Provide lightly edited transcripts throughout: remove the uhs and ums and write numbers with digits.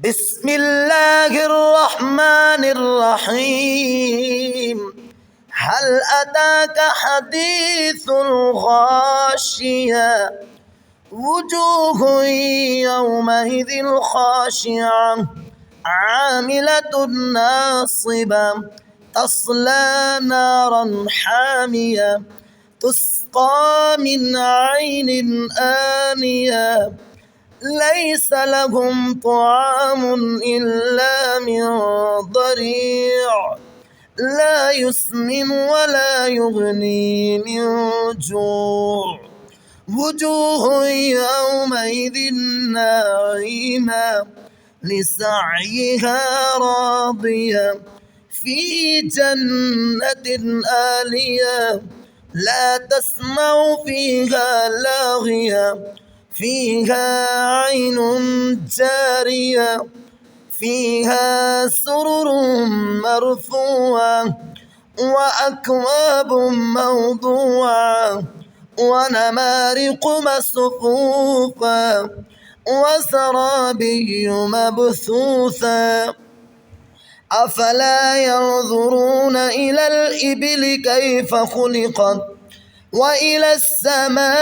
بسم الله الرحمن الرحيم. هل أتاك حديث الغاشية وجوه يومئذ خاشعة عاملة ناصبة تصلى نارا حامية تسقى من عين آنية ليس لهم طعام إلا من ضريع لا يسمن ولا يغني من جوع وجوه يومئذ ناعمة لسعيها راضية في جنة عالية لا تسمع فيها لاغية فيها عين جارية فيها سرر مرفوعة وأكواب موضوعة ونمارق مصفوفة وزرابي مبثوثة أفلا ينظرون إلى الإبل كيف خلقت وإلى السماء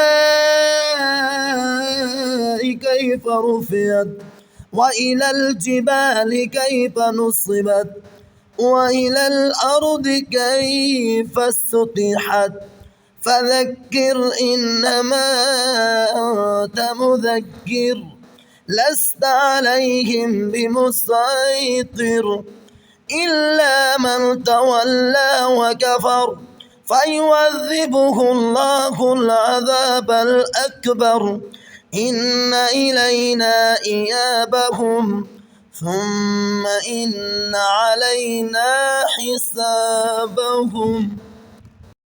كيف رفعت وإلى الجبال كيف نصبت وإلى الأرض كيف سطحت فذكر إنما أنت مذكر لست عليهم بمسيطر إلا من تولى وكفر فيعذبه الله العذاب الأكبر إن إلينا إيابهم ثم إن علينا حسابهم.